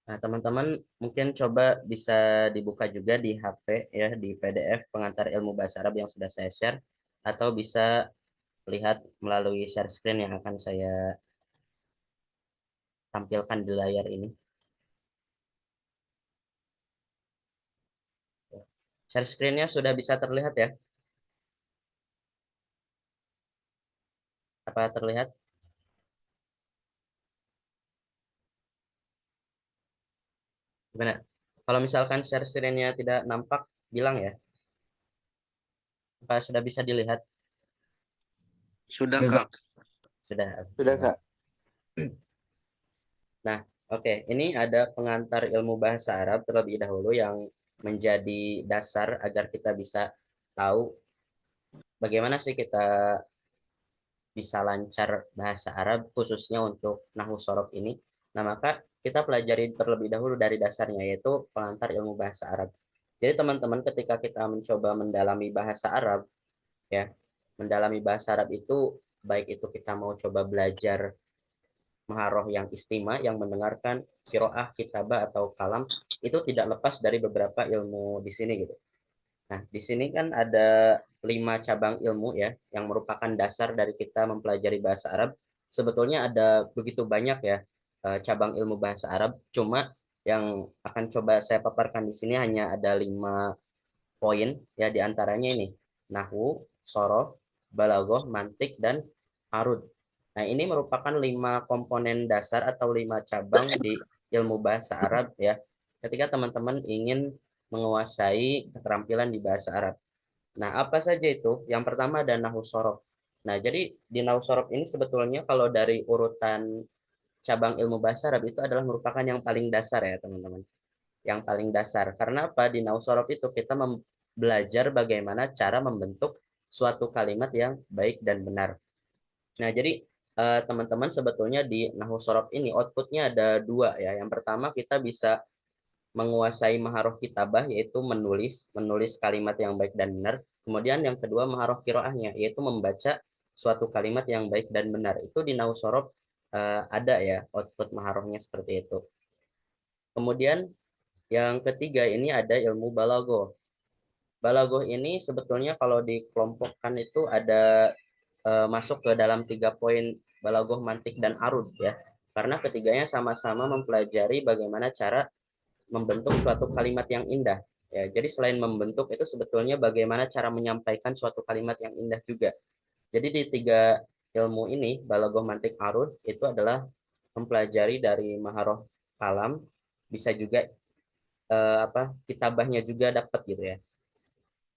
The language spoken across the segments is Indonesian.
Nah, teman-teman mungkin coba bisa dibuka juga di HP ya, di PDF pengantar ilmu bahasa Arab yang sudah saya share, atau bisa lihat melalui share screen yang akan saya tampilkan di layar ini. Share screen-nya sudah bisa terlihat ya? Apa terlihat? Gimana? Kalau misalkan share screen-nya tidak nampak, bilang ya. Apa sudah bisa dilihat? Sudah, Ya, Kak. Kak. Sudah. Sudah, Oke. Kak. Nah, oke. Ini ada pengantar ilmu bahasa Arab terlebih dahulu yang menjadi dasar agar kita bisa tahu bagaimana sih kita bisa lancar bahasa Arab khususnya untuk nahwu sorof ini. Nah, maka kita pelajari terlebih dahulu dari dasarnya yaitu pengantar ilmu bahasa Arab. Jadi teman-teman ketika kita mencoba mendalami bahasa Arab ya, mendalami bahasa Arab itu baik itu kita mau coba belajar maharoh yang istima yang mendengarkan kiroah, kitabah atau kalam itu tidak lepas dari beberapa ilmu di sini gitu. Nah, di sini kan ada 5 cabang ilmu ya, yang merupakan dasar dari kita mempelajari bahasa Arab. Sebetulnya ada begitu banyak ya cabang ilmu bahasa Arab, cuma yang akan coba saya paparkan di sini hanya ada 5 poin ya, di antaranya ini, nahwu, sorof, balaghah, mantik, dan arud. Nah, ini merupakan 5 komponen dasar atau 5 cabang di ilmu bahasa Arab ya, ketika teman-teman ingin menguasai keterampilan di bahasa Arab. Nah, apa saja itu? Yang pertama ada nahwu sorof. Nah, jadi di nahwu sorof ini sebetulnya kalau dari urutan cabang ilmu bahasa Arab itu adalah merupakan yang paling dasar ya, teman-teman. Yang paling dasar. Karena apa? Di nahwu sorof itu kita belajar bagaimana cara membentuk suatu kalimat yang baik dan benar. Nah, jadi teman-teman sebetulnya di nahwu sorof ini outputnya ada dua ya. Yang pertama kita bisa menguasai maharoh kitabah yaitu menulis menulis kalimat yang baik dan benar. Kemudian yang kedua maharoh kiroahnya yaitu membaca suatu kalimat yang baik dan benar. Itu di nahwu sorof ada ya output maharohnya seperti itu. Kemudian yang ketiga ini ada ilmu balago. Balago ini sebetulnya kalau dikelompokkan itu ada masuk ke dalam 3 poin balagoh, mantik, dan arud ya. Karena ketiganya sama-sama mempelajari bagaimana cara membentuk suatu kalimat yang indah. Ya, jadi selain membentuk itu sebetulnya bagaimana cara menyampaikan suatu kalimat yang indah juga. Jadi di 3 ilmu ini, balagoh, mantik, arud, itu adalah mempelajari dari maharoh kalam, bisa juga kitabahnya juga dapat gitu ya.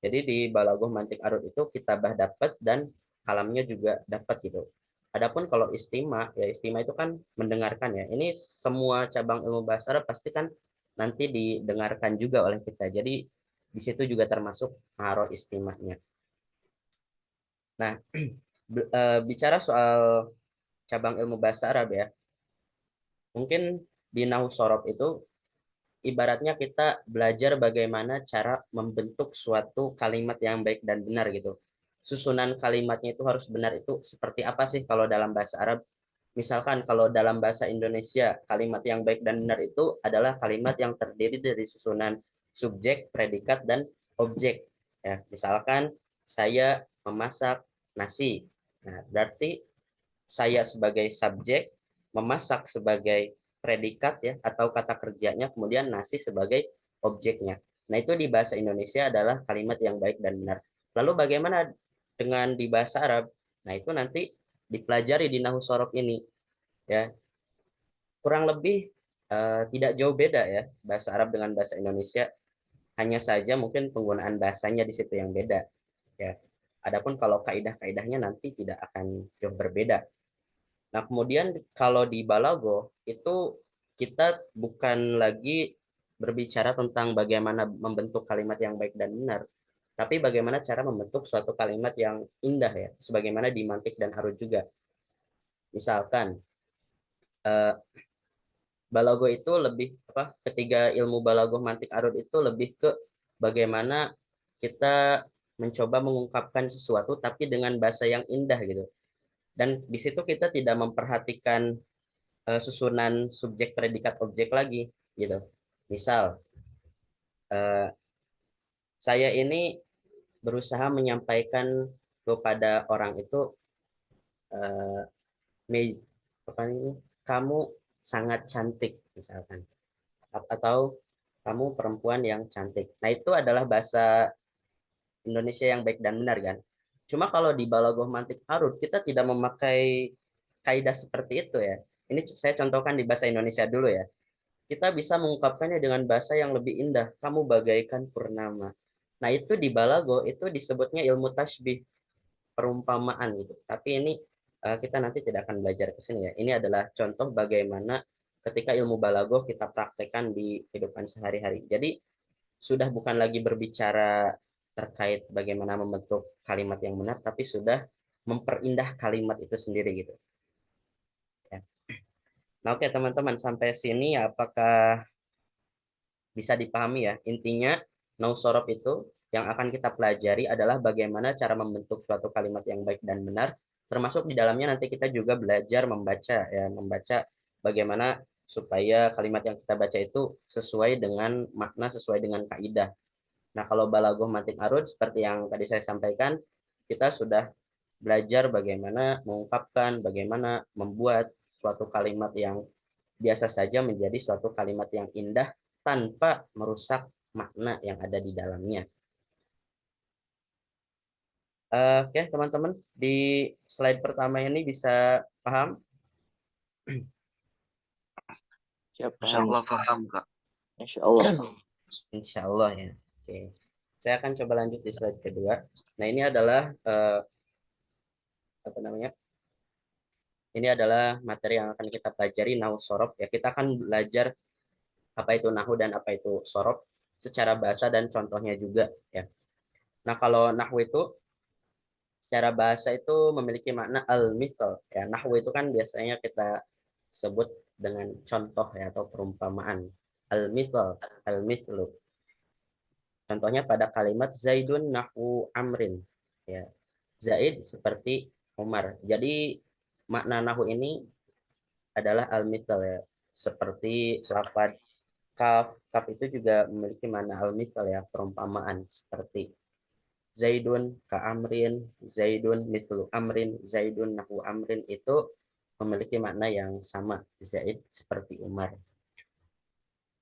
Jadi di balagoh, mantik, arud itu kitabah dapat dan kalamnya juga dapat gitu. Adapun kalau istima, ya istima itu kan mendengarkan ya. Ini semua cabang ilmu bahasa Arab pasti kan nanti didengarkan juga oleh kita. Jadi di situ juga termasuk haro istimanya. Nah, bicara soal cabang ilmu bahasa Arab ya, mungkin di nahwu sorof itu ibaratnya kita belajar bagaimana cara membentuk suatu kalimat yang baik dan benar gitu. Susunan kalimatnya itu harus benar itu seperti apa sih kalau dalam bahasa Arab? Misalkan kalau dalam bahasa Indonesia, kalimat yang baik dan benar itu adalah kalimat yang terdiri dari susunan subjek, predikat, dan objek. Ya, misalkan saya memasak nasi. Nah, berarti saya sebagai subjek, memasak sebagai predikat ya atau kata kerjanya, kemudian nasi sebagai objeknya. Nah, itu di bahasa Indonesia adalah kalimat yang baik dan benar. Lalu bagaimana dengan di bahasa Arab? Nah, itu nanti dipelajari di nahwu sorof ini ya. Kurang lebih tidak jauh beda ya bahasa Arab dengan bahasa Indonesia, hanya saja mungkin penggunaan bahasanya di situ yang beda ya. Adapun kalau kaidah-kaidahnya nanti tidak akan jauh berbeda. Nah, kemudian kalau di Balago itu kita bukan lagi berbicara tentang bagaimana membentuk kalimat yang baik dan benar, tapi bagaimana cara membentuk suatu kalimat yang indah ya, sebagaimana di mantik dan arut juga. Misalkan eh, Balago itu lebih apa? Ketiga ilmu balago, mantik, arut itu lebih ke bagaimana kita mencoba mengungkapkan sesuatu tapi dengan bahasa yang indah gitu. Dan di situ kita tidak memperhatikan susunan subjek predikat objek lagi. gitu. Misal saya ini berusaha menyampaikan kepada orang itu eh, apa ini, kamu sangat cantik misalkan, atau kamu perempuan yang cantik. Nah, itu adalah bahasa Indonesia yang baik dan benar kan. Cuma kalau di Balagoh Mantik Arut kita tidak memakai kaidah seperti itu ya. Ini saya contohkan di bahasa Indonesia dulu ya. Kita bisa mengungkapkannya dengan bahasa yang lebih indah. Kamu bagaikan purnama. Nah, itu di Balago itu disebutnya ilmu tasbih, perumpamaan gitu. Tapi ini kita nanti tidak akan belajar ke sini ya. Ini adalah contoh bagaimana ketika ilmu balago kita praktekkan di kehidupan sehari-hari. Jadi sudah bukan lagi berbicara terkait bagaimana membentuk kalimat yang benar, tapi sudah memperindah kalimat itu sendiri gitu. Ya. Nah, oke teman-teman, sampai sini apakah bisa dipahami ya? Intinya, nausorof itu yang akan kita pelajari adalah bagaimana cara membentuk suatu kalimat yang baik dan benar, termasuk di dalamnya nanti kita juga belajar membaca ya, membaca bagaimana supaya kalimat yang kita baca itu sesuai dengan makna, sesuai dengan kaidah. Nah, kalau balagoh mantik arud seperti yang tadi saya sampaikan, kita sudah belajar bagaimana mengungkapkan, bagaimana membuat suatu kalimat yang biasa saja menjadi suatu kalimat yang indah tanpa merusak makna yang ada di dalamnya. Oke, teman-teman, di slide pertama ini bisa paham? Siap, Insya paham. Allah paham, Kak. Insya Allah. Insya Allah ya. Oke. Saya akan coba lanjut di slide kedua. Nah, ini adalah apa namanya? Ini adalah materi yang akan kita pelajari nahu sorof ya. Kita akan belajar apa itu nahu dan apa itu sorof secara bahasa dan contohnya juga ya. Nah, kalau nahu itu secara bahasa itu memiliki makna al-misal ya. Nahu itu kan biasanya kita sebut dengan contoh ya atau perumpamaan. Al-misal, al-mislu. Contohnya pada kalimat Zaidun nahu amrin ya. Zaid seperti Umar. Jadi makna nahu ini adalah al-misal ya. Seperti lafaz kaf. Kaf itu juga memiliki makna al-misal ya, perumpamaan seperti Zaidun ka amrin, Zaidun mislu amrin, Zaidun nahu amrin itu memiliki makna yang sama. Zaid seperti Umar.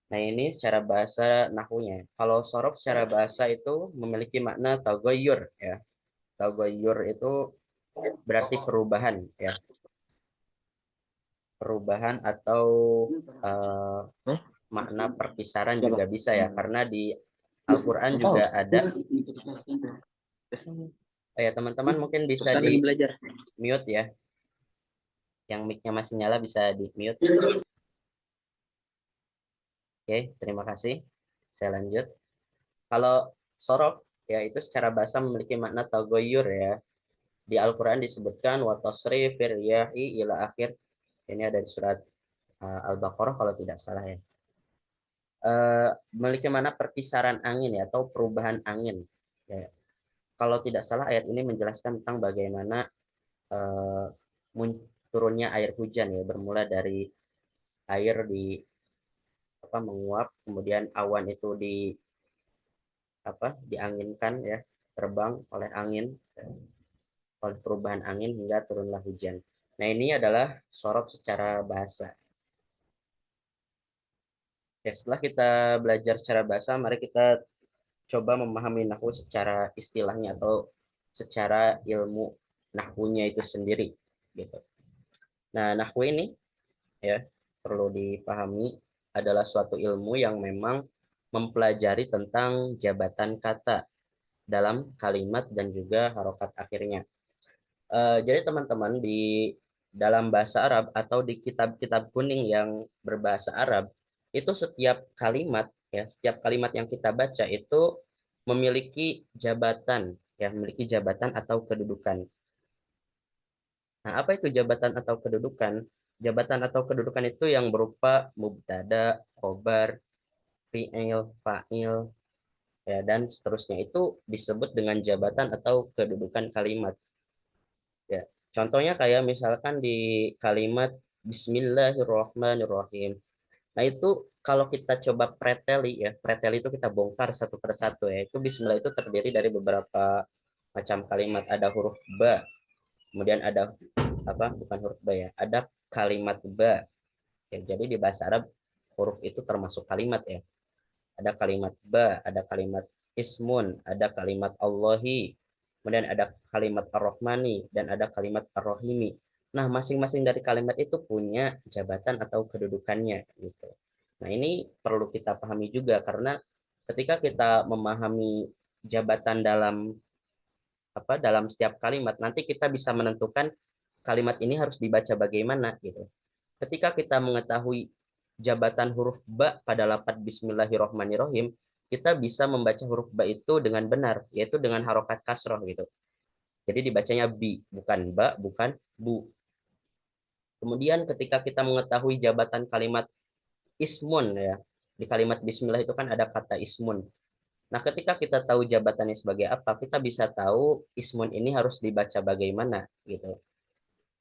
Nah, ini secara bahasa nahunya. Kalau sorof secara bahasa itu memiliki makna tagoyur ya. Tagoyur itu berarti perubahan ya. Perubahan atau eh, makna perpisahan juga bisa ya. Karena di Al-Quran juga ada. Oh ya, teman-teman mungkin bisa Ustaz di lagi belajar. mute ya. Yang mic-nya masih nyala bisa di mute. Oke, terima kasih. Saya lanjut. Kalau sorof ya itu secara bahasa memiliki makna tagoyur ya. Di Al-Quran disebutkan wa tasrifir yahi ila akhir. Ini ada di surat Al-Baqarah kalau tidak salah ya. Memiliki mana perpisaran angin ya atau perubahan angin. Ya. Kalau tidak salah ayat ini menjelaskan tentang bagaimana eh, turunnya air hujan ya, bermula dari air di apa menguap, kemudian awan itu di apa dianginkan ya, terbang oleh angin, oleh perubahan angin hingga turunlah hujan. Nah, ini adalah sorot secara bahasa. Ya, setelah kita belajar secara bahasa, mari kita coba memahami nahwu secara istilahnya atau secara ilmu nahwunya itu sendiri gitu. Nah, nahwu ini ya perlu dipahami adalah suatu ilmu yang memang mempelajari tentang jabatan kata dalam kalimat dan juga harokat akhirnya. Jadi teman-teman di dalam bahasa Arab atau di kitab-kitab kuning yang berbahasa Arab itu setiap kalimat ya setiap kalimat yang kita baca itu memiliki jabatan ya memiliki jabatan atau kedudukan. Nah, apa itu jabatan atau kedudukan? Jabatan atau kedudukan itu yang berupa mubtada, khobar, fi'il, fa'il, ya, dan seterusnya itu disebut dengan jabatan atau kedudukan kalimat. Ya, contohnya kayak misalkan di kalimat Bismillahirrohmanirrohim. Nah, itu kalau kita coba preteli ya, preteli itu kita bongkar satu persatu ya. Itu bismillah itu terdiri dari beberapa macam kalimat. Ada huruf ba, kemudian ada apa? Bukan huruf ba ya. Ada kalimat ba. Ya, jadi di bahasa Arab huruf itu termasuk kalimat ya. Ada kalimat ba, ada kalimat ismun, ada kalimat Allahi, kemudian ada kalimat ar-Rahmani, dan ada kalimat ar-Rahimi. Nah, masing-masing dari kalimat itu punya jabatan atau kedudukannya gitu. Nah, ini perlu kita pahami juga karena ketika kita memahami jabatan dalam setiap kalimat, nanti kita bisa menentukan kalimat ini harus dibaca bagaimana gitu. Ketika kita mengetahui jabatan huruf ba pada lafaz Bismillahirrahmanirrahim, kita bisa membaca huruf ba itu dengan benar, yaitu dengan harokat kasroh gitu. Jadi dibacanya bi, bukan ba, bukan bu. Kemudian ketika kita mengetahui jabatan kalimat ismun ya, di kalimat Bismillah itu kan ada kata ismun. Nah, ketika kita tahu jabatannya sebagai apa, kita bisa tahu ismun ini harus dibaca bagaimana gitu.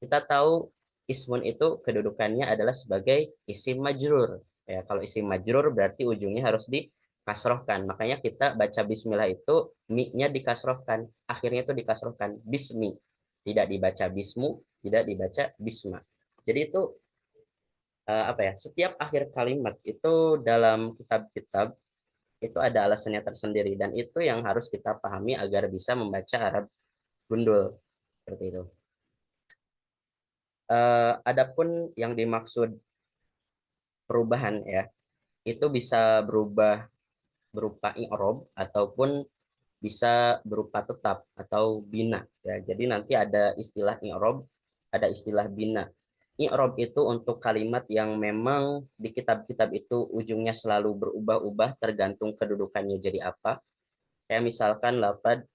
Kita tahu ismun itu kedudukannya adalah sebagai isim majrur. Ya, kalau isim majrur berarti ujungnya harus dikasrohkan. Makanya kita baca bismillah itu mi-nya dikasrohkan, akhirnya itu dikasrohkan bismi. Tidak dibaca bismu, tidak dibaca bisma. Jadi itu apa ya? Setiap akhir kalimat itu dalam kitab-kitab itu ada alasannya tersendiri dan itu yang harus kita pahami agar bisa membaca Arab gundul seperti itu. Adapun yang dimaksud perubahan ya, itu bisa berubah berupa i'rob ataupun bisa berupa tetap atau bina ya. Jadi nanti ada istilah i'rob, ada istilah bina. I'rob itu untuk kalimat yang memang di kitab-kitab itu ujungnya selalu berubah-ubah tergantung kedudukannya jadi apa. Kayak misalkan lafaz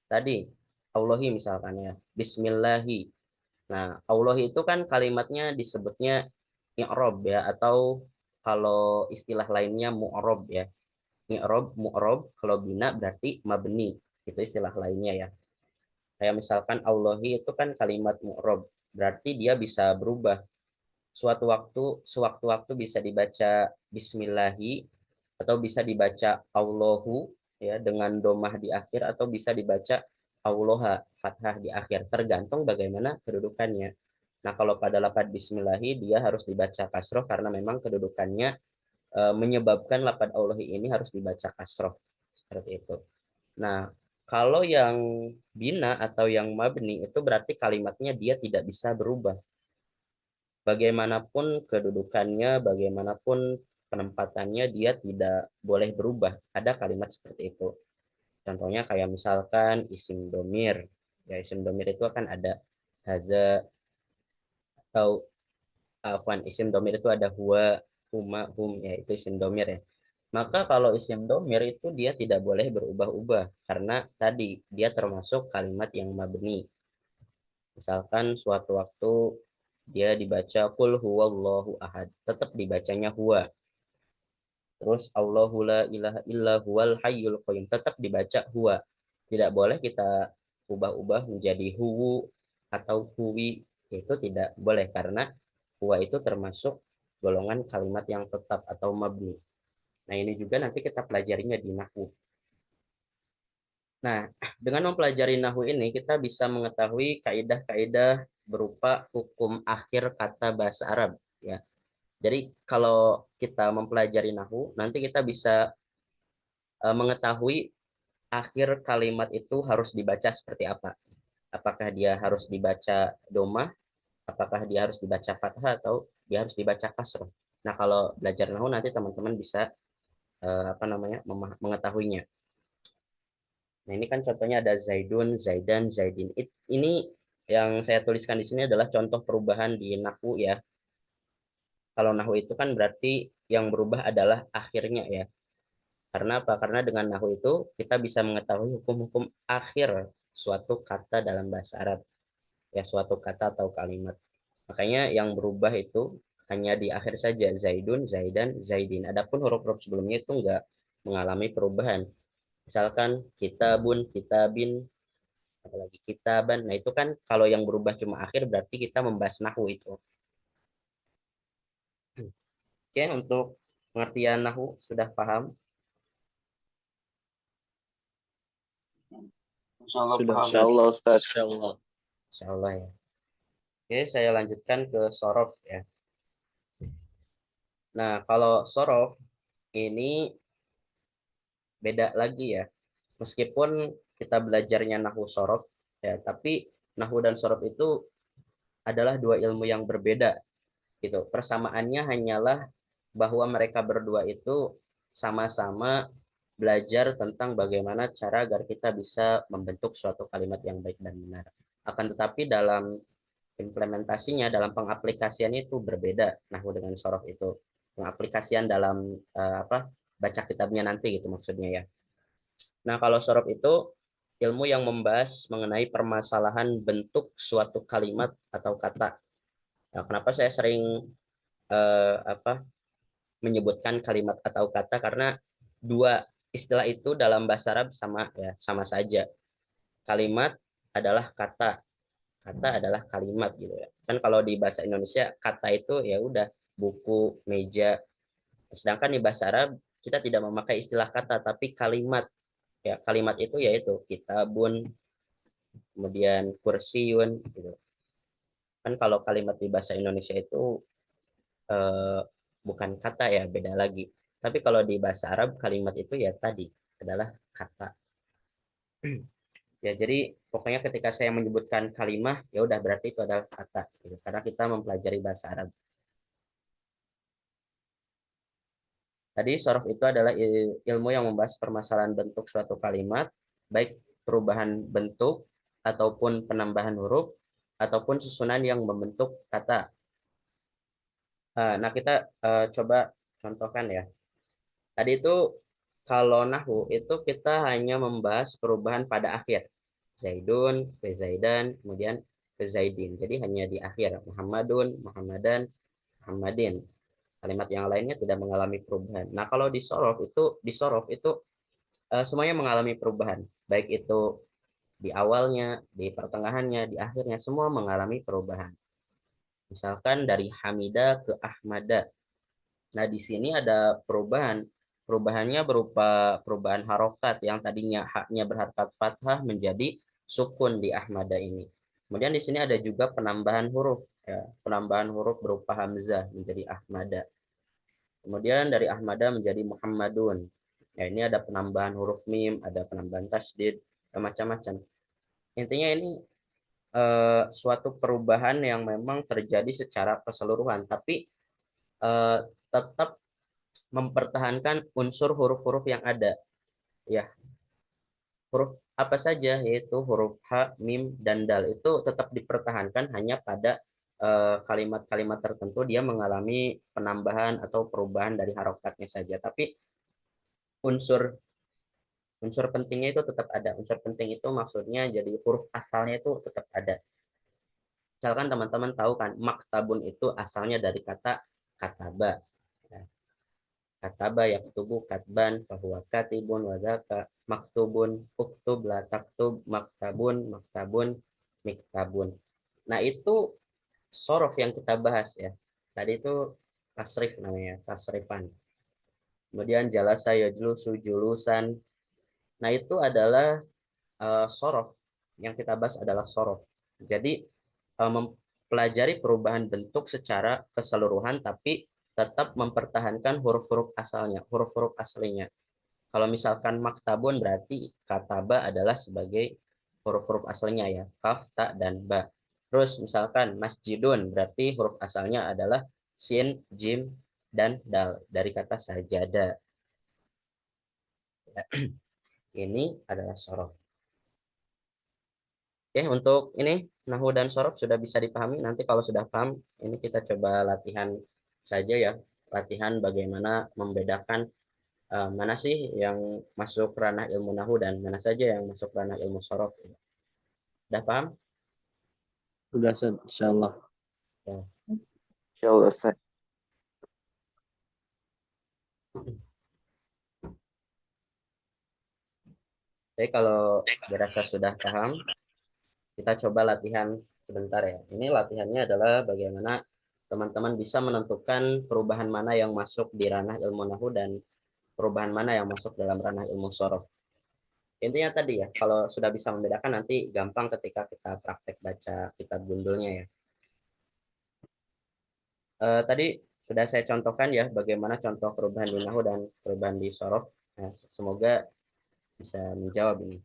tadi Allahi misalkan ya, Bismillahi. Nah, Allah itu kan kalimatnya disebutnya i'rob ya atau kalau istilah lainnya mu'rob ya. I'rob, mu'rob, kalau bina berarti mabni. Itu istilah lainnya ya. Kayak misalkan Allahi itu kan kalimat mu'rob, berarti dia bisa berubah. Sewaktu-waktu bisa dibaca Bismillahi atau bisa dibaca Allahu ya dengan domah di akhir atau bisa dibaca Allaha fathah di akhir tergantung bagaimana kedudukannya. Nah, kalau pada lafaz Bismillahi dia harus dibaca kasroh karena memang kedudukannya menyebabkan lafaz Allahi ini harus dibaca kasroh seperti itu. Nah, kalau yang bina atau yang mabni itu berarti kalimatnya dia tidak bisa berubah. Bagaimanapun kedudukannya, bagaimanapun penempatannya dia tidak boleh berubah. Ada kalimat seperti itu. Contohnya kayak misalkan isim domir. Ya, isim domir itu akan ada haza atau afwan isim domir itu ada huwa, huma, hum ya itu isim domir ya. Maka kalau isim domir itu dia tidak boleh berubah-ubah karena tadi dia termasuk kalimat yang mabni. Misalkan suatu waktu dia dibaca kul huwallahu ahad, tetap dibacanya huwa. Terus Allahu la ilaha illa huwal hayyul qayyum, tetap dibaca huwa. Tidak boleh kita ubah-ubah menjadi huwu atau huwi, itu tidak boleh karena huwa itu termasuk golongan kalimat yang tetap atau mabni. Nah, ini juga nanti kita pelajarinya di nahwu. Nah, dengan mempelajari nahwu ini kita bisa mengetahui kaidah-kaidah berupa hukum akhir kata bahasa Arab ya. Jadi kalau kita mempelajari nahwu, nanti kita bisa mengetahui akhir kalimat itu harus dibaca seperti apa. Apakah dia harus dibaca domah, apakah dia harus dibaca fathah atau dia harus dibaca kasroh. Nah, kalau belajar nahwu nanti teman-teman bisa apa namanya mengetahuinya. Nah, ini kan contohnya ada Zaidun, Zaidan, Zaidin. Ini yang saya tuliskan di sini adalah contoh perubahan di nahwu ya. Kalau nahwu itu kan berarti yang berubah adalah akhirnya ya. Karena apa? Karena dengan nahwu itu kita bisa mengetahui hukum-hukum akhir suatu kata dalam bahasa Arab. Ya, suatu kata atau kalimat. Makanya yang berubah itu hanya di akhir saja. Zaidun, Zaidan, Zaidin. Adapun huruf-huruf sebelumnya itu enggak mengalami perubahan. Misalkan kitabun, kitabin, apalagi kitaban. Nah, itu kan kalau yang berubah cuma akhir berarti kita membahas nahwu itu. Oke, untuk Pengertian nahu sudah paham? Insyaallah Sudah. paham. Insyaallah Ustaz. Insyaallah. Insya Allah ya. Oke, saya lanjutkan ke sorof ya. Nah, kalau sorof ini beda lagi ya. Meskipun kita belajarnya nahu sorof ya, tapi nahu dan sorof itu adalah dua ilmu yang berbeda gitu. Persamaannya hanyalah bahwa mereka berdua itu sama-sama belajar tentang bagaimana cara agar kita bisa membentuk suatu kalimat yang baik dan benar. Akan tetapi dalam implementasinya, dalam pengaplikasiannya itu berbeda nahu dengan sorof itu. Pengaplikasian dalam baca kitabnya nanti gitu maksudnya ya. Nah, kalau sorof itu ilmu yang membahas mengenai permasalahan bentuk suatu kalimat atau kata. Nah, kenapa saya sering eh, apa menyebutkan kalimat atau kata karena dua istilah itu dalam bahasa Arab sama ya, sama saja. Kalimat adalah kata, kata adalah kalimat gitu ya. Kan kalau di bahasa Indonesia kata itu ya udah buku, meja. Sedangkan di bahasa Arab kita tidak memakai istilah kata tapi kalimat. Ya, kalimat itu yaitu kitabun, kemudian kursiun gitu. Kan kalau kalimat di bahasa Indonesia itu eh, bukan kata ya, beda lagi. Tapi kalau di bahasa Arab kalimat itu ya tadi adalah kata. Ya, jadi pokoknya ketika saya menyebutkan kalimat ya udah berarti itu adalah kata gitu. Karena kita mempelajari bahasa Arab. Tadi sorof itu adalah ilmu yang membahas permasalahan bentuk suatu kalimat, baik perubahan bentuk ataupun penambahan huruf ataupun susunan yang membentuk kata. Nah, kita coba contohkan ya. Tadi itu kalau nahu itu kita hanya membahas perubahan pada akhir. Zaidun, ke Zaidan, kemudian ke Zaidin. Jadi hanya di akhir. Muhammadun, Muhammadan, Muhammadin. Kalimat yang lainnya tidak mengalami perubahan. Nah, kalau di sorof itu semuanya mengalami perubahan. Baik itu di awalnya, di pertengahannya, di akhirnya semua mengalami perubahan. Misalkan dari Hamida ke Ahmada. Nah, di sini ada perubahan. Perubahannya berupa perubahan harokat yang tadinya haknya berharkat fathah menjadi sukun di Ahmada ini. Kemudian di sini ada juga penambahan huruf. Ya, penambahan huruf berupa hamzah menjadi Ahmada. Kemudian dari Ahmada menjadi Muhammadun. Ya, ini ada penambahan huruf mim, ada penambahan tasdid, macam-macam. Intinya ini suatu perubahan yang memang terjadi secara keseluruhan, tapi eh, tetap mempertahankan unsur huruf-huruf yang ada. Ya, huruf apa saja yaitu huruf H, Mim, dan Dal itu tetap dipertahankan hanya pada kalimat-kalimat tertentu dia mengalami penambahan atau perubahan dari harokatnya saja. Tapi unsur unsur pentingnya itu tetap ada. Unsur penting itu maksudnya jadi huruf asalnya itu tetap ada. Misalkan teman-teman tahu kan, maktabun itu asalnya dari kata kataba. Ya, kataba yaktubu katban bahwa katibun wadaka maktubun uktub la taktub maktabun maktabun miktabun. Nah, itu sorof yang kita bahas ya. Tadi itu tasrif namanya, tasrifan. Kemudian jalasa yajlusu julusan. Nah, itu adalah sorof. Yang kita bahas adalah sorof. Jadi mempelajari perubahan bentuk secara keseluruhan tapi tetap mempertahankan huruf-huruf asalnya, huruf-huruf aslinya. Kalau misalkan maktabun berarti kataba adalah sebagai huruf-huruf aslinya ya, kaf, ta, dan ba. Terus misalkan masjidun berarti huruf asalnya adalah sin, jim, dan dal dari kata sajada. Ini adalah sorof. Oke, untuk ini nahu dan sorof sudah bisa dipahami. Nanti kalau sudah paham, ini kita coba latihan saja ya. Latihan bagaimana membedakan mana sih yang masuk ranah ilmu nahu dan mana saja yang masuk ranah ilmu sorof. Sudah paham? Sudah insyaallah. Ya. Insyaallah Ustaz. Jadi kalau dirasa sudah paham, kita coba latihan sebentar ya. Ini latihannya adalah bagaimana teman-teman bisa menentukan perubahan mana yang masuk di ranah ilmu nahu dan perubahan mana yang masuk dalam ranah ilmu sorof. Intinya tadi ya, kalau sudah bisa membedakan nanti gampang ketika kita praktek baca kitab gundulnya ya. Tadi sudah saya contohkan ya bagaimana contoh perubahan di nahu dan perubahan di sorof. Nah, semoga bisa menjawab ini.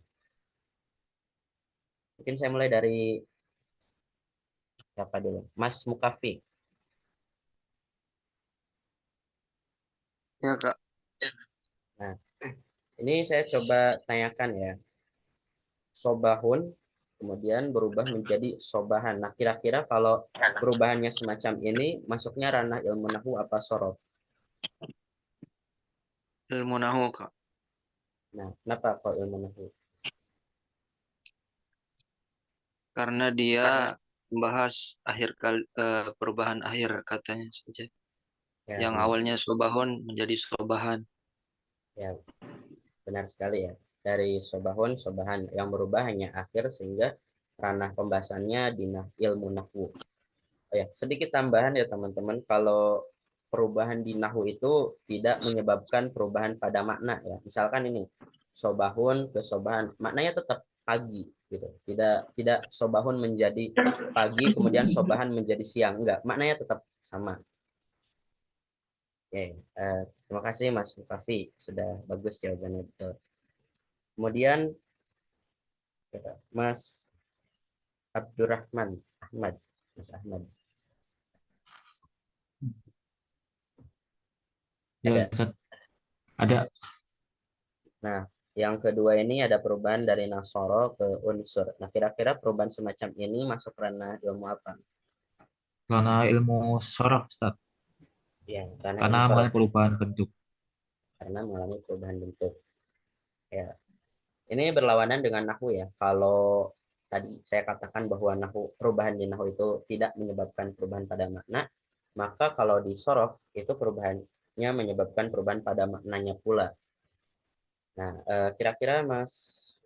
Mungkin saya mulai dari siapa dulu? Mas Mukafi. Ya, Kak. Nah, ini saya coba tanyakan ya. Sobahun kemudian berubah menjadi sobahan. Nah, kira-kira kalau perubahannya semacam ini masuknya ranah ilmu nahu apa sorof? Ilmu nahu, Kak. Nah, kenapa kok ilmu nahu? Karena dia membahas perubahan akhir katanya saja. Ya, Yang benar. awalnya sobahun menjadi sobahan. Ya, benar sekali ya. Dari sobahun, sobahan yang berubah hanya akhir sehingga ranah pembahasannya di ilmu nahwu. Oh ya, sedikit tambahan ya teman-teman, kalau perubahan di nahu itu tidak menyebabkan perubahan pada makna ya. Misalkan ini sobahun ke sobahan, maknanya tetap pagi gitu. Tidak sobahun menjadi pagi kemudian sobahan menjadi siang, enggak. Maknanya tetap sama. Oke, terima kasih Mas Mukafi, sudah bagus jawabannya betul. Kemudian Mas Abdurrahman Ahmad, Mas Ahmad. Ya, Ada. Ustaz. Ada. Nah, yang kedua ini ada perubahan dari nasoro ke unsur. Nah, kira-kira perubahan semacam ini masuk ranah ilmu apa? Karena ilmu sorof, Ustaz. Ya, ranah Karena ilmu sorof mengalami perubahan bentuk. karena mengalami perubahan bentuk. Ya, ini berlawanan dengan nahu ya. Kalau tadi saya katakan bahwa nahu perubahan di nahu itu tidak menyebabkan perubahan pada makna, maka kalau di sorof itu perubahannya menyebabkan perubahan pada maknanya pula. Nah, kira-kira Mas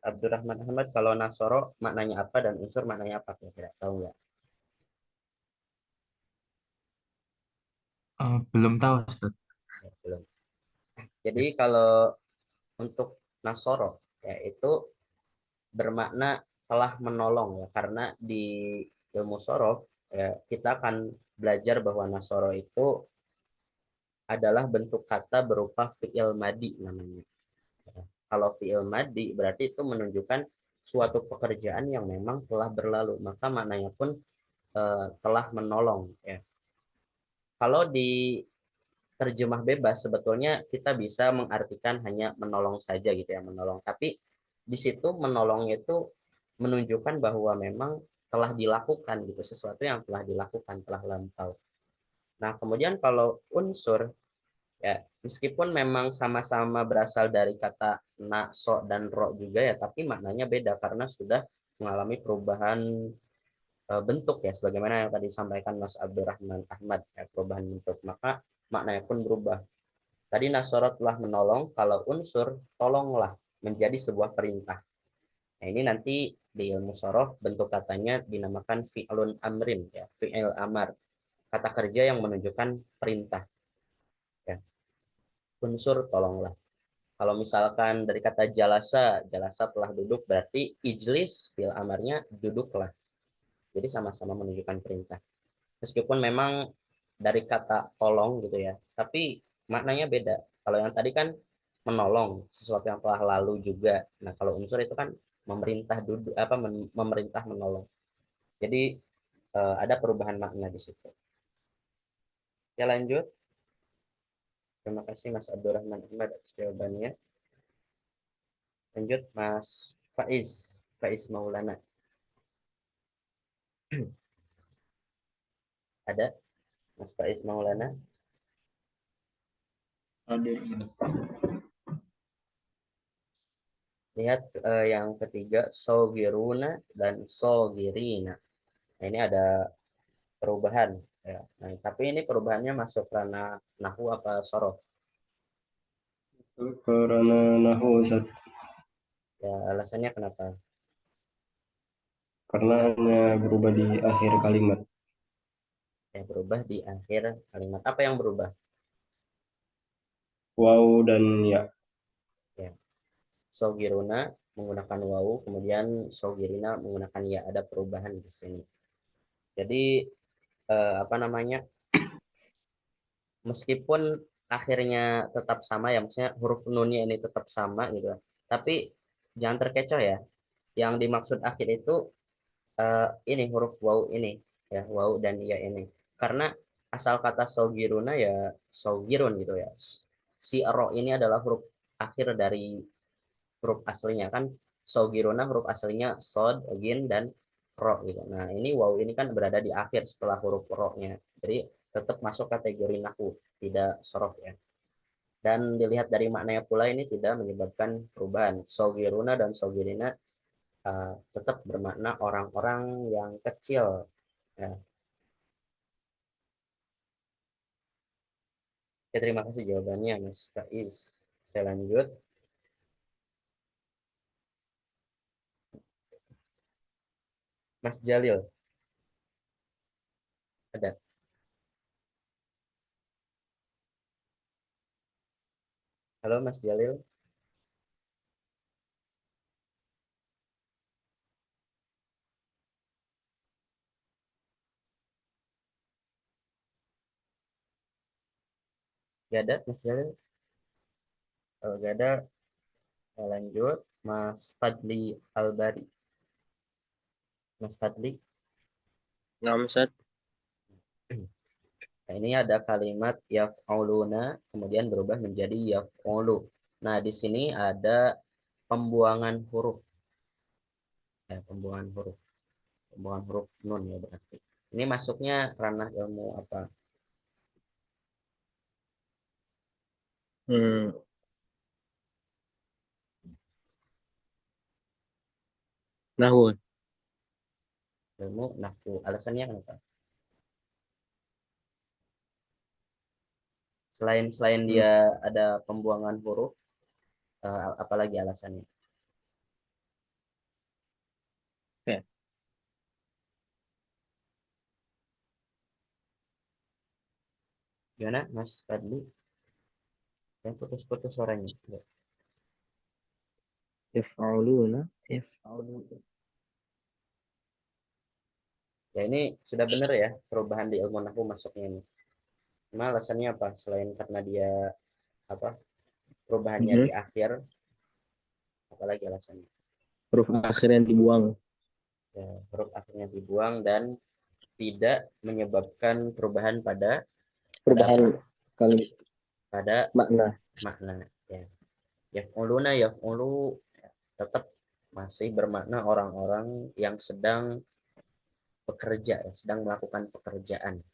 Abdurrahman Ahmad kalau nasoro maknanya apa dan unsur maknanya apa kira-kira tahu nggak? Belum tahu, Ustaz. Ya, belum. Jadi kalau untuk nasoro ya itu bermakna telah menolong ya karena di ilmu sorof ya kita akan belajar bahwa nasoro itu adalah bentuk kata berupa fi'il madi namanya. Ya, kalau fi'il madi berarti itu menunjukkan suatu pekerjaan yang memang telah berlalu maka maknanya pun telah menolong ya. Kalau di terjemah bebas sebetulnya kita bisa mengartikan hanya menolong saja gitu ya menolong tapi di situ menolongnya itu menunjukkan bahwa memang telah dilakukan gitu sesuatu yang telah dilakukan telah lampau. Nah kemudian kalau unsur ya meskipun memang sama-sama berasal dari kata naso dan ro juga ya tapi maknanya beda karena sudah mengalami perubahan bentuk ya sebagaimana yang tadi disampaikan Mas Abdurrahman Ahmad ya, perubahan bentuk maka maknanya pun berubah. Tadi Nasoro telah menolong, kalau unsur tolonglah menjadi sebuah perintah. Nah, ini nanti di ilmu sorof bentuk katanya dinamakan fi'lun amrin ya, fi'il amar. Kata kerja yang menunjukkan perintah ya. Unsur tolonglah. Kalau misalkan dari kata jalasa, jalasa telah duduk berarti ijlis fi'il amarnya duduklah. Jadi sama-sama menunjukkan perintah. Meskipun memang dari kata tolong gitu ya, tapi maknanya beda. Kalau yang tadi kan menolong sesuatu yang telah lalu juga. Nah, kalau unsur itu kan memerintah duduk apa memerintah menolong. Jadi ada perubahan makna di situ. Ya lanjut. Terima kasih Mas Abdurrahman Ahmad atas jawabannya. Lanjut Mas Faiz, Faiz Maulana. Ada Mas Faiz Maulana. Hadir. Lihat yang ketiga sogiruna dan sogirina. Nah, ini ada perubahan ya. Nah, tapi ini perubahannya masuk ranah nahu apa sorof? Karena nahu Ustaz. Ya, alasannya kenapa? Karena hanya berubah di akhir kalimat. berubah di akhir kalimat. Apa yang berubah? Waw dan ya. Ya. Sogiruna menggunakan wawu, kemudian sogirina menggunakan ya. Ada perubahan di sini. Jadi apa namanya? Meskipun akhirnya tetap sama ya, maksudnya huruf nunnya ini tetap sama gitu. Tapi jangan terkecoh ya. Yang dimaksud akhir itu ini huruf waw ini ya, waw dan ya ini. Karena asal kata sogiruna ya sogirun gitu ya. Si ro ini adalah huruf akhir dari huruf aslinya kan. Sogiruna huruf aslinya sod, gin dan ro gitu. Nah, ini waw ini kan berada di akhir setelah huruf ro-nya. Jadi tetap masuk kategori nahu, tidak sorof ya. Dan dilihat dari maknanya pula ini tidak menyebabkan perubahan. Sogiruna dan sogirina tetap bermakna orang-orang yang kecil ya. Oke, terima kasih jawabannya Mas Faiz. Saya lanjut. Mas Jalil ada. Halo Mas Jalil. Gak ada Mas Jalil. Kalau gak ada, saya lanjut. Mas Fadli Albari. Mas Fadli. Naam, Ustaz. Nah, ini ada kalimat yaf'uluna kemudian berubah menjadi yaf'ulu. Nah, di sini ada pembuangan huruf. Ya, pembuangan huruf nun ya berarti. Ini masuknya ranah ilmu apa? Hmm. Nahwu. Ilmu nahwu. Alasannya kenapa? Selain Hmm. dia ada pembuangan huruf, apalagi alasannya? Oke. Gimana Mas Fadli? Yang putus-putus suaranya. Yaf'aluna. Yaf'aluna. Ya ini sudah benar ya perubahan di ilmu nahwu masuknya ini. Cuma alasannya apa? Selain karena dia apa perubahannya di Mhm. akhir, apalagi alasannya? Huruf akhir yang dibuang. Ya, huruf akhirnya dibuang dan tidak menyebabkan perubahan pada Perubahan apa? kalimat Pada makna. makna ya. Yaf'uluna yaf'ulu tetap masih bermakna orang-orang yang sedang bekerja, ya, sedang melakukan pekerjaan.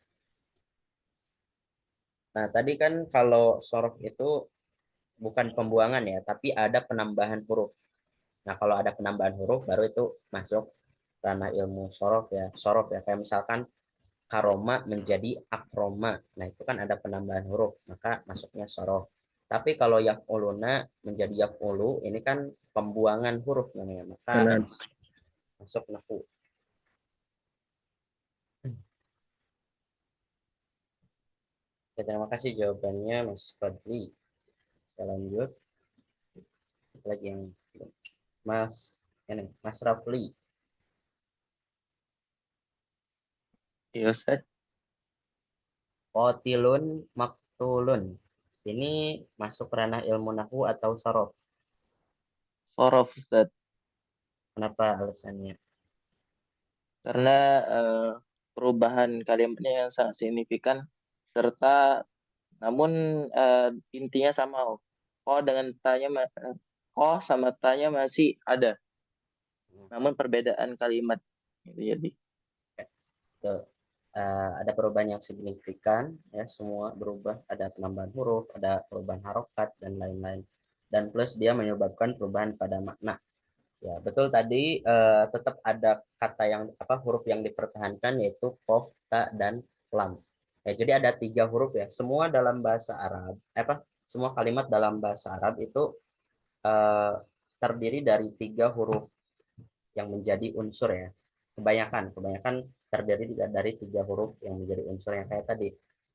Nah, tadi kan kalau sorof itu bukan pembuangan ya, tapi ada penambahan huruf. Nah, kalau ada penambahan huruf baru itu masuk ranah ilmu sorof ya. Kayak misalkan karoma menjadi akroma. Nah, itu kan ada penambahan huruf, maka masuknya sorof. Tapi kalau yaf'uluna menjadi yaf'ulu, ini kan pembuangan huruf namanya, maka Karena masuk nahu. Ya, terima kasih jawabannya Mas Fadli. Kita lanjut lagi yang Mas ini Mas Rafli. iya, Ustaz. Qatilun maktulun. Ini masuk ranah ilmu nahwu atau sorof? Sorof, Ustaz. Kenapa alasannya? Karena perubahan kalimatnya yang sangat signifikan serta namun intinya sama. Ko dengan tanya ko sama tanya masih ada, namun perbedaan kalimat gitu jadi. Tuh, ada perubahan yang signifikan, ya semua berubah, ada penambahan huruf, ada perubahan harokat dan lain-lain. Dan plus dia menyebabkan perubahan pada makna. Ya betul tadi tetap ada kata yang apa huruf yang dipertahankan yaitu kof, ta dan lam. Ya, jadi ada 3 huruf ya. Semua dalam bahasa Arab, semua kalimat dalam bahasa Arab itu eh, terdiri dari 3 huruf yang menjadi unsur ya. Kebanyakan terdiri dari 3 huruf yang menjadi unsur yang kayak tadi.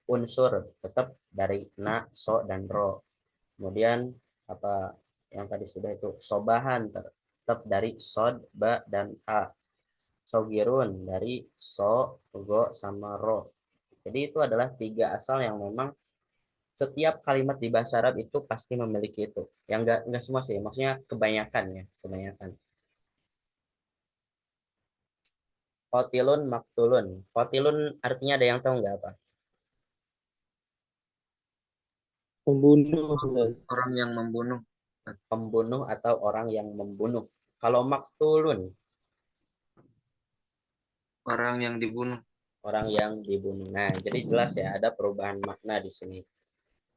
Unsur tetap dari na, so, dan ro. Kemudian apa yang tadi sudah itu sobahan tetap dari sod, ba, dan a. Sogirun dari so, go, sama ro. Jadi itu adalah 3 asal yang memang setiap kalimat di bahasa Arab itu pasti memiliki itu. Yang enggak semua sih, maksudnya kebanyakan ya, kebanyakan. Qatilun maktulun. Qatilun artinya ada yang tahu nggak apa? Pembunuh, Ustaz. Orang yang membunuh. Pembunuh atau orang yang membunuh. Kalau maktulun, Orang yang dibunuh. orang yang dibunuh. Nah, jadi jelas ya ada perubahan makna di sini.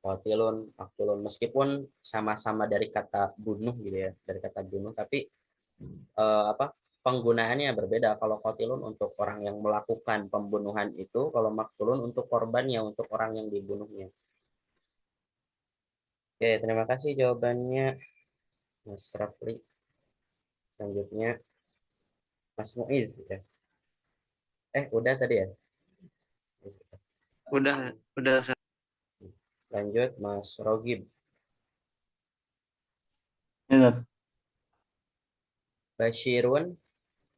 Qatilun, maktulun, meskipun sama-sama dari kata bunuh gitu ya, dari kata bunuh, tapi apa penggunaannya berbeda. Kalau qatilun untuk orang yang melakukan pembunuhan itu, kalau maktulun untuk korbannya, untuk orang yang dibunuhnya. Oke, terima kasih jawabannya Mas Rafli. Selanjutnya Mas Muiz ya. Udah tadi ya. Udah Ustaz. Lanjut Mas Rogib. Ya, Ustaz. Bashirun,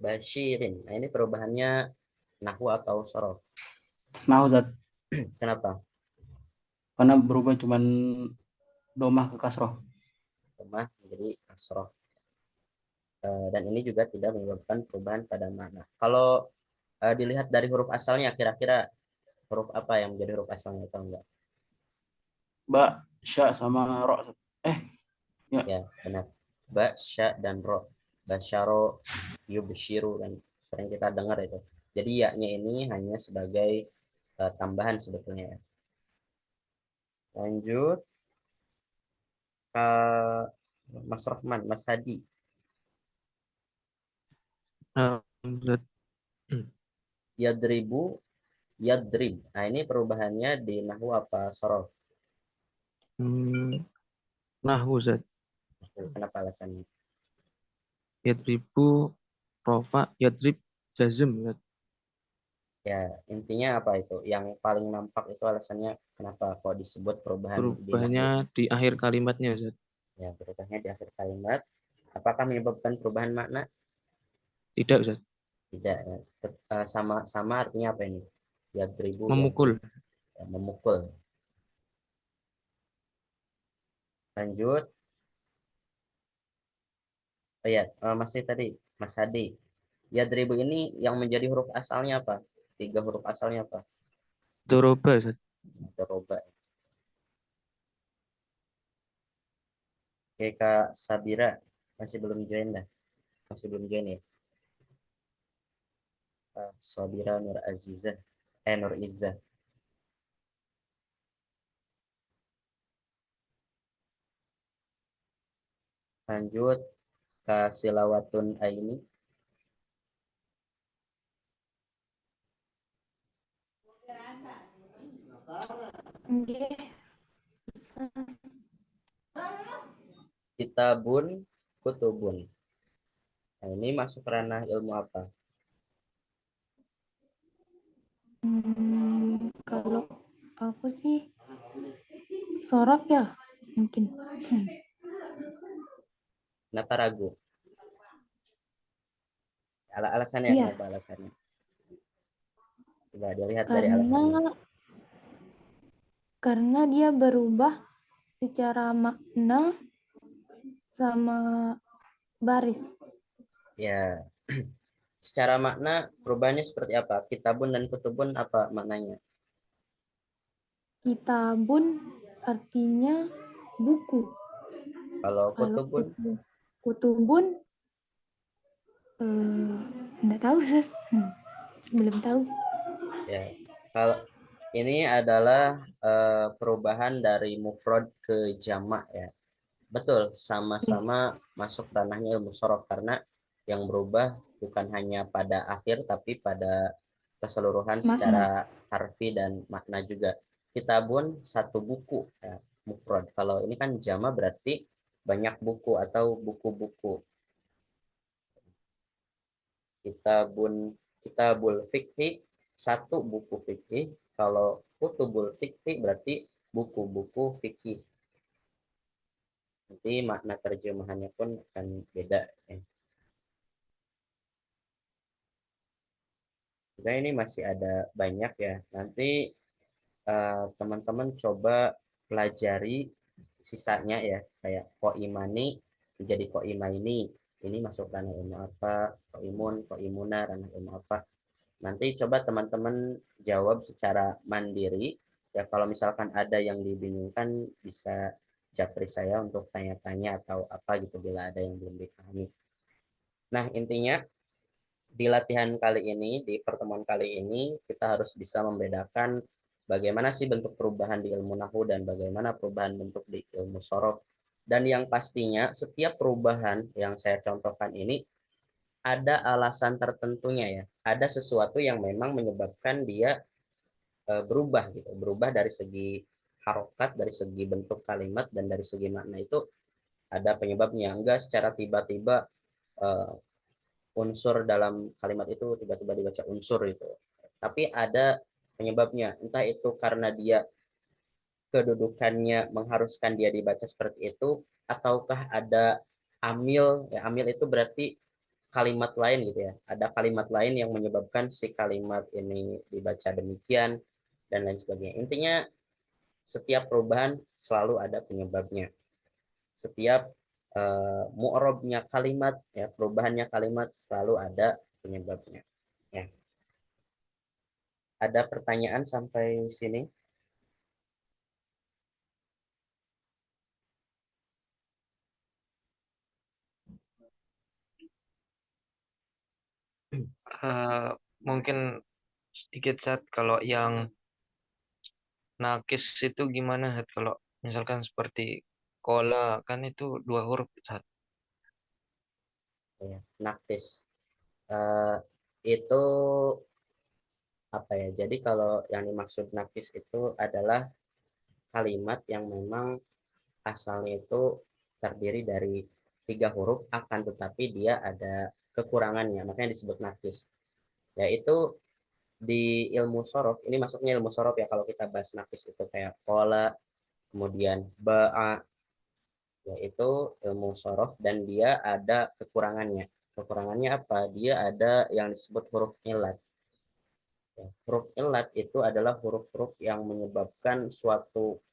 Bashirin. Nah, ini perubahannya nahwu atau sorof. Nah, Ustaz, Kenapa? karena berubah cuman domah ke kasroh. Lemah menjadi kasroh. Dan ini juga tidak menyebabkan perubahan pada makna. Kalau dilihat dari huruf asalnya, kira-kira huruf apa yang menjadi huruf asalnya atau enggak? Ba, sya sama ro, Ustaz. Ya, benar. Ba, sya, dan ro. Basyaro, yubshiru, dan sering kita dengar itu. Jadi ya-nya ini hanya sebagai tambahan sebetulnya ya. Lanjut ke Mas Rahman, Mas Hadi. Nah, Ustaz. Yadribu, yadrib. Nah, ini perubahannya di nahwu apa sorof? Nahwu, Ustaz. Kenapa alasannya? Yadribu, rofa, yadrib, jazm, Ustaz. Ya, intinya apa itu? Yang paling nampak itu alasannya kenapa kok disebut perubahan di nahwu? Perubahannya di akhir kalimatnya, Ustaz. Ya, perubahannya di akhir kalimat. Apakah menyebabkan perubahan makna? Tidak, Ustaz. Tidak. Ya. Sama artinya apa ini? Yadribu, Memukul. ya, memukul. Lanjut. Ya, masih tadi Mas Hadi. Yadribu ini yang menjadi huruf asalnya apa? 3 huruf asalnya apa? Doroba, Ustaz. Coba. Oke, Kak Sabira masih belum join dah. Masih belum join ya. Kak Sabira Nur Azizah. Nur Izzah. Lanjut Kak Silawatun Aini. Nggih. Kitabun Kutubun. Nah, ini masuk ranah ilmu apa? Kalau aku sih sorof ya mungkin. Kenapa ragu? Alasannya Iya. kenapa alasannya? Coba dilihat dari alasannya. Karena dia berubah secara makna sama baris. Ya, secara makna perubahannya seperti apa? Kitabun dan kutubun apa maknanya? Kitabun artinya buku. Kalau Kalau kutubun, kutubun enggak tahu, Sus. Belum tahu. ya. Kalau ini adalah perubahan dari mufrad ke jamak ya. Betul, sama-sama masuk ranahnya ilmu sorof karena yang berubah bukan hanya pada akhir tapi pada keseluruhan Makna. secara harfi dan makna juga. Kitabun satu buku ya, mufrad. Kalau ini kan jama berarti banyak buku atau buku-buku. Kitabun kitabul fikhi, satu buku fikih. Kalau kutubul fikhi berarti buku-buku fikih. Nanti makna terjemahannya pun akan beda ya. Juga ini masih ada banyak ya. Nanti teman-teman coba pelajari sisanya ya, kayak koimani menjadi koimaini, ini masuk ranah ilmu apa, koimun, koimuna ranah ilmu apa. Nanti coba teman-teman jawab secara mandiri ya. Kalau misalkan ada yang dibingungkan bisa japri saya untuk tanya-tanya atau apa gitu bila ada yang belum dipahami. Nah, intinya di latihan kali ini, di pertemuan kali ini, kita harus bisa membedakan bagaimana sih bentuk perubahan di ilmu nahu dan bagaimana perubahan bentuk di ilmu sorof. Dan yang pastinya setiap perubahan yang saya contohkan ini ada alasan tertentunya ya. Ada sesuatu yang memang menyebabkan dia berubah gitu. Berubah dari segi harokat, dari segi bentuk kalimat, dan dari segi makna itu ada penyebabnya. Enggak secara tiba-tiba unsur dalam kalimat itu tiba-tiba dibaca unsur itu. Tapi ada penyebabnya. Entah itu karena dia kedudukannya mengharuskan dia dibaca seperti itu, ataukah ada amil, ya amil itu berarti kalimat lain gitu ya. Ada kalimat lain yang menyebabkan si kalimat ini dibaca demikian dan lain sebagainya. Intinya setiap perubahan selalu ada penyebabnya. Setiap mu'rabnya kalimat ya, perubahannya kalimat selalu ada penyebabnya ya. Ada pertanyaan sampai sini? Eh, mungkin sedikit saat kalau yang nakis itu gimana Hat? Kalau misalkan seperti kola kan itu 2 huruf Hat. Ya, naktis itu apa ya? Jadi kalau yang dimaksud nakis itu adalah kalimat yang memang asalnya itu terdiri dari 3 huruf, akan tetapi dia ada kekurangannya, makanya disebut nakis. Yaitu di ilmu sorof, ini masuknya ilmu sorof ya, kalau kita bahas nakis itu kayak kola, kemudian ba'a, yaitu ilmu sorof, dan dia ada kekurangannya. Kekurangannya apa? Dia ada yang disebut huruf ilat. Ya, huruf ilat itu adalah huruf-huruf yang menyebabkan suatu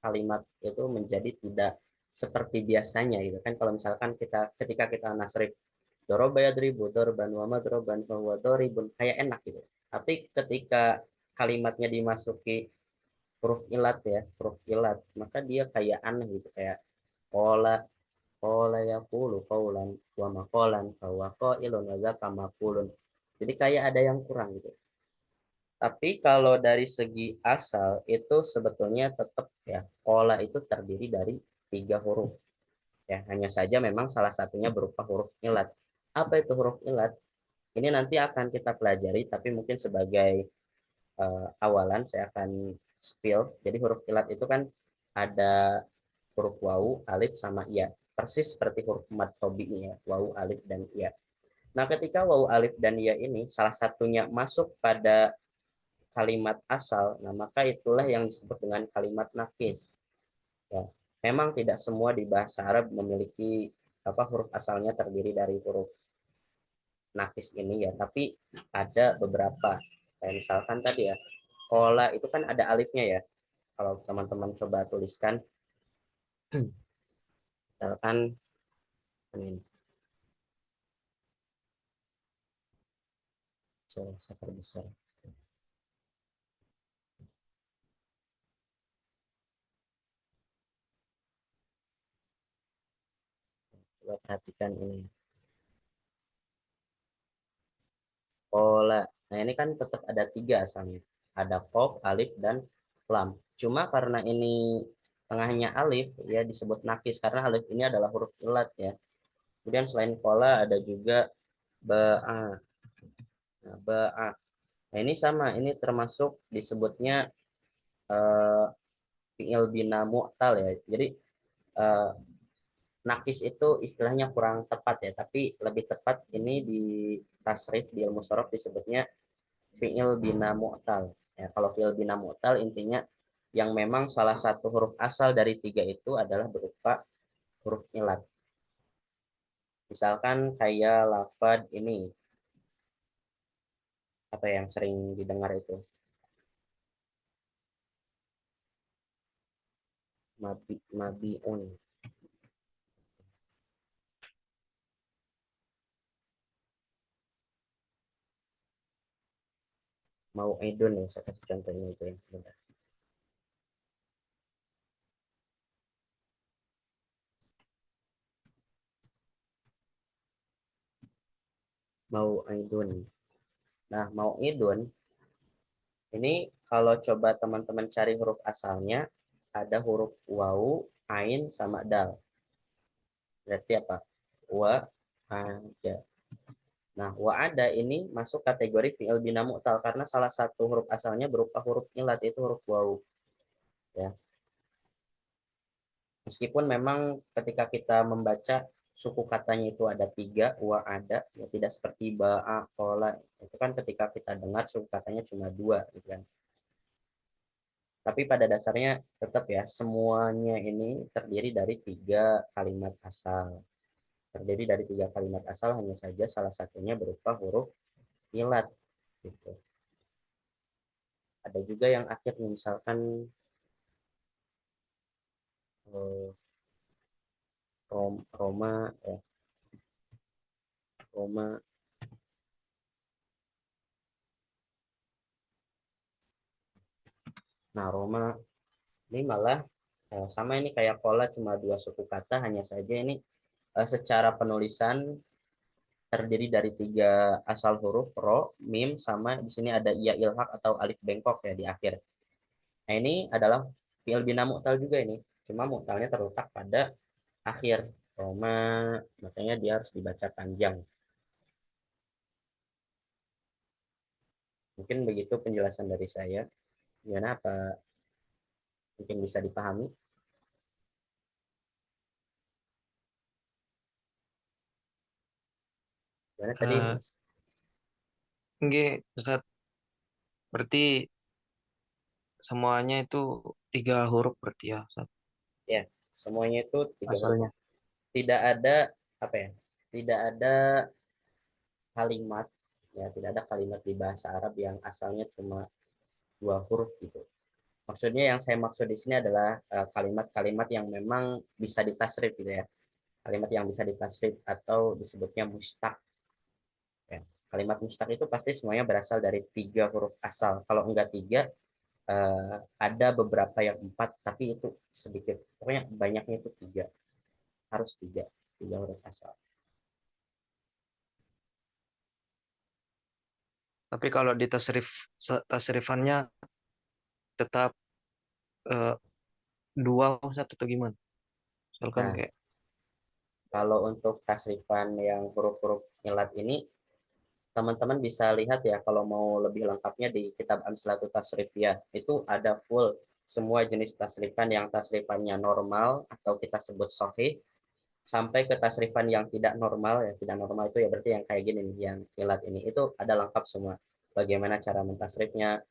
kalimat itu menjadi tidak seperti biasanya gitu kan. Kalau misalkan kita ketika kita nasrif doroba yadribu dorban wa madroban fahuwa doribun, kayak enak gitu. Tapi ketika kalimatnya dimasuki huruf ilat ya, huruf ilat, maka dia kayak aneh gitu, kayak pola pola yaqulu qaulan wa maqalan fahuwa qailun wa zaka maqulun. Jadi kayak ada yang kurang gitu. Tapi kalau dari segi asal itu sebetulnya tetap ya, pola itu terdiri dari 3 huruf. Ya, hanya saja memang salah satunya berupa huruf ilat. Apa itu huruf ilat? Ini nanti akan kita pelajari, tapi mungkin sebagai awalan saya akan spill. Jadi huruf ilat itu kan ada huruf wawu, alif, sama iya. Persis seperti huruf mad tobi'i ya, wawu, alif, dan iya. Nah, ketika wawu, alif, dan iya ini salah satunya masuk pada kalimat asal, nah maka itulah yang disebut dengan kalimat nakis. Ya, memang tidak semua di bahasa Arab memiliki huruf asalnya terdiri dari huruf nakis ini ya, tapi ada beberapa. Kayak misalkan tadi ya, kola itu kan ada alifnya ya. Kalau teman-teman coba tuliskan, misalkan ini, saya perbesar. Coba perhatikan ini. Kola. Nah, ini kan tetap ada 3 asalnya. Ada kof, alif, dan lam. Cuma karena ini tengahnya alif, ya disebut nakis karena alif ini adalah huruf ilat ya. Kemudian selain kola ada juga ba'a. Nah, ba'a. Nah, ini sama, ini termasuk disebutnya fi'il bina mu'tal ya. Jadi nakis itu istilahnya kurang tepat ya, tapi lebih tepat ini di tasrif di ilmu sorof disebutnya fi'il bina mu'tal. Ya, kalau fi'il bina mu'tal intinya yang memang salah satu huruf asal dari tiga itu adalah berupa huruf ilat. Misalkan kayak lafad ini, apa yang sering didengar itu, mabiun. Mau idun ya, saya kasih contohnya itu ya. Bentar. Mau idun. Nah, mau idun ini kalau coba teman-teman cari huruf asalnya ada huruf wawu, ain sama dal. Berarti apa? Wa ada. Nah, wa ada ini masuk kategori fi'il bina mu'tal karena salah satu huruf asalnya berupa huruf ilat itu huruf wawu. Ya. Meskipun memang ketika kita membaca suku katanya itu ada tiga, wa ada, ya tidak seperti ba'a, kola. Itu kan ketika kita dengar suku katanya cuma dua, gitu kan. Tapi pada dasarnya tetap ya, semuanya ini terdiri dari tiga kalimat asal. Terdiri dari tiga kalimat asal, hanya saja salah satunya berupa huruf ilat. Gitu. Ada juga yang akhirnya misalkan Roma, ya, Roma. Nah, Roma ini malah sama ini kayak pola cuma dua suku kata, hanya saja ini secara penulisan terdiri dari tiga asal huruf ro, mim, sama di sini ada iya ilhak atau alif bengkok ya di akhir. Nah, ini adalah fi'il bina mu'tal juga ini. Cuma mu'talnya terletak pada akhir Roma, makanya dia harus dibaca panjang. Mungkin begitu penjelasan dari saya. Gimana, apa mungkin bisa dipahami? Gimana tadi, Eh, Mas? nggih, Ustaz. Berarti semuanya itu 3 huruf berarti ya, Ustaz, Ya, semuanya itu tiga huruf. asalnya. Tidak ada apa ya? Tidak ada kalimat, ya tidak ada kalimat di bahasa Arab yang asalnya cuma dua huruf gitu. Maksudnya yang saya maksud di sini adalah kalimat-kalimat yang memang bisa ditasrif gitu ya. Kalimat yang bisa ditasrif atau disebutnya mustaq. Ya. Kalimat mustaq itu pasti semuanya berasal dari tiga huruf asal. Kalau enggak tiga, ada beberapa yang empat, tapi itu sedikit. Pokoknya banyaknya itu tiga. Harus tiga, tiga huruf asal. Tapi kalau di tasrifannya tetap eh, dua Ustaz atau gimana? Misalkan Nah, kayak kalau untuk tasrifan yang huruf-huruf ilat ini, teman-teman bisa lihat ya kalau mau lebih lengkapnya di kitab Amslatul Tasrifiyah. Itu ada full semua jenis tasrifan yang tasrifannya normal atau kita sebut sahih sampai ke tasrifan yang tidak normal ya. Tidak normal itu ya berarti yang kayak gini nih, yang ilat ini. Itu ada lengkap semua. Bagaimana cara mentasrifnya,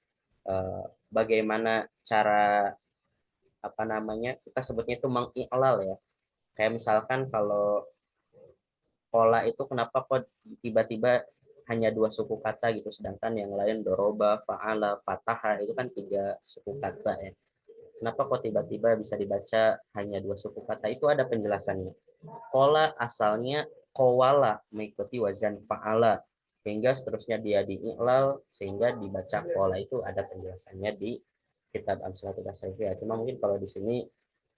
eh, bagaimana cara apa namanya? Kita sebutnya itu mengiklal ya. Kayak misalkan kalau pola itu kenapa kok tiba-tiba hanya dua suku kata gitu, sedangkan yang lain doroba, fa'ala, fataha itu kan tiga suku kata ya. Kenapa kok tiba-tiba bisa dibaca hanya dua suku kata? Itu ada penjelasannya. Pola asalnya kowala mengikuti wazan fa'ala, hingga seterusnya dia diiklal sehingga dibaca pola, itu ada penjelasannya di kitab Amsalatul Tasrifiyah. Cuma mungkin kalau di sini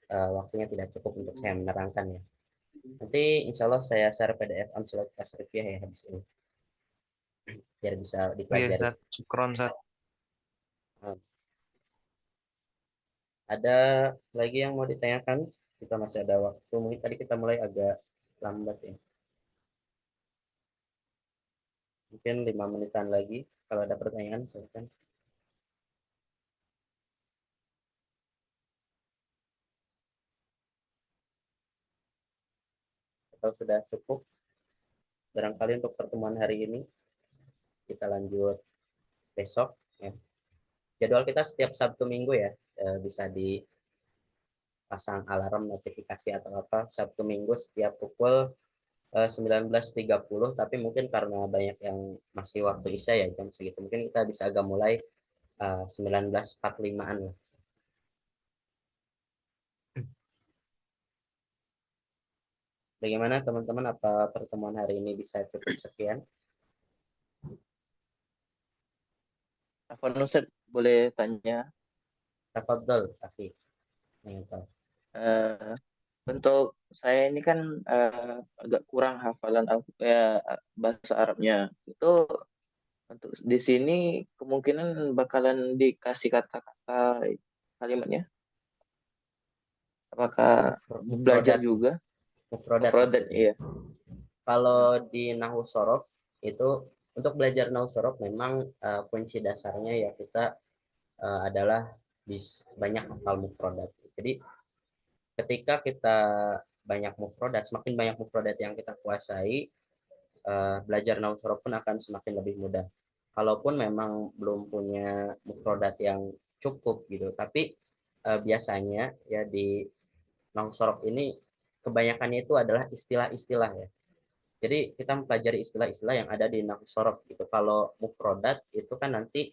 waktunya tidak cukup untuk saya menerangkan ya. Nanti insya Allah saya share PDF Amsal Tasrifiyah ya habis ini biar bisa nggih, dipelajari. Ustaz. Syukron, Ustaz. Nah, ada lagi yang mau ditanyakan? Kita masih ada waktu. Mungkin tadi kita mulai agak lambat ya. Mungkin 5 menitan lagi. Kalau ada pertanyaan, silakan. atau sudah cukup barangkali untuk pertemuan hari ini. Kita lanjut besok ya. Jadwal kita setiap Sabtu Minggu ya, bisa dipasang alarm notifikasi atau apa Sabtu Minggu setiap pukul 19.30, tapi mungkin karena banyak yang masih waktu isya ya jam segitu, mungkin kita bisa agak mulai 19.45-an lah. Bagaimana teman-teman, apa pertemuan hari ini bisa cukup sekian? Afwan Ustaz, boleh tanya? Tafadhol, Afi. Eh, untuk saya ini kan agak kurang hafalan bahasa Arabnya. Itu untuk di sini kemungkinan bakalan dikasih kata-kata kalimatnya. Apakah belajar Mufrodat, juga? mufrodat. Mufradat, iya. Kalau di Nahwu Shorof itu, untuk belajar Nahwu Shorof memang kunci dasarnya ya kita adalah banyak hafal mufrodat. Jadi ketika kita banyak mufrodat, semakin banyak mufrodat yang kita kuasai, belajar Nahwu Shorof pun akan semakin lebih mudah. Kalaupun memang belum punya mufrodat yang cukup gitu, tapi biasanya ya di Nahwu Shorof ini kebanyakannya itu adalah istilah-istilah ya. Jadi kita mempelajari istilah-istilah yang ada di Nahwu Shorof gitu. Kalau mufrodat itu kan nanti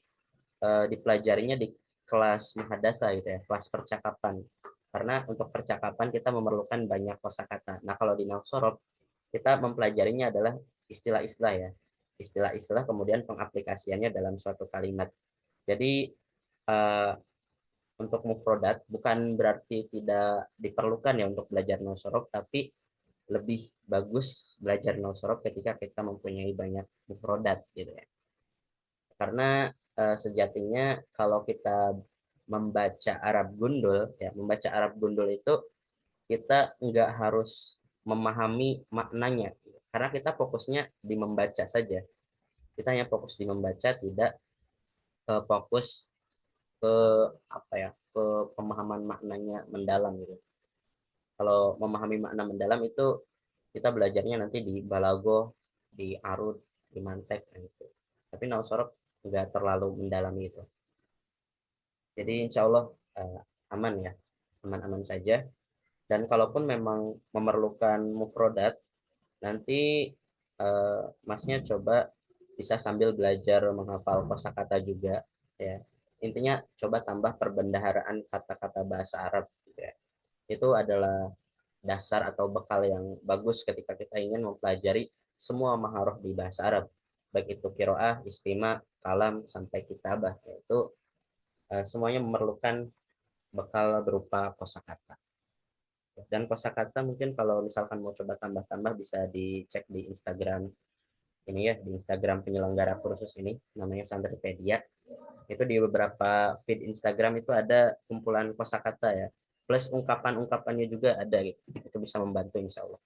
dipelajarinya di kelas muhadasa gitu ya, kelas percakapan. Karena untuk percakapan kita memerlukan banyak kosakata. Nah, kalau di Nahwu Shorof kita mempelajarinya adalah istilah-istilah ya. Istilah-istilah kemudian pengaplikasiannya dalam suatu kalimat. Jadi untuk mufrodat bukan berarti tidak diperlukan ya untuk belajar Nahwu Shorof, tapi lebih bagus belajar Nahwu Shorof ketika kita mempunyai banyak mufrodat gitu ya. Karena sejatinya kalau kita membaca Arab gundul ya, membaca Arab gundul itu kita nggak harus memahami maknanya, karena kita fokusnya di membaca saja. Kita hanya fokus di membaca, tidak fokus ke apa ya, ke pemahaman maknanya mendalam gitu. Kalau memahami makna mendalam itu kita belajarnya nanti di balago, di arud, di mantek gitu. Tapi Nahwu Shorof nggak terlalu mendalam itu. Jadi insya Allah aman ya, aman-aman saja. Dan kalaupun memang memerlukan mufrodat, nanti masnya coba bisa sambil belajar menghafal kosakata juga ya. Intinya coba tambah perbendaharaan kata-kata bahasa Arab gitu ya. Itu adalah dasar atau bekal yang bagus ketika kita ingin mempelajari semua maharoh di bahasa Arab, baik itu kiroah, istima, kalam, sampai kitabah, yaitu semuanya memerlukan bekal berupa kosakata. Dan kosakata mungkin kalau misalkan mau coba tambah-tambah bisa dicek di Instagram ini ya, di Instagram penyelenggara kursus ini, namanya Santripedia. Itu di beberapa feed Instagram itu ada kumpulan kosakata ya, plus ungkapan-ungkapannya juga ada gitu. Itu bisa membantu insya Allah.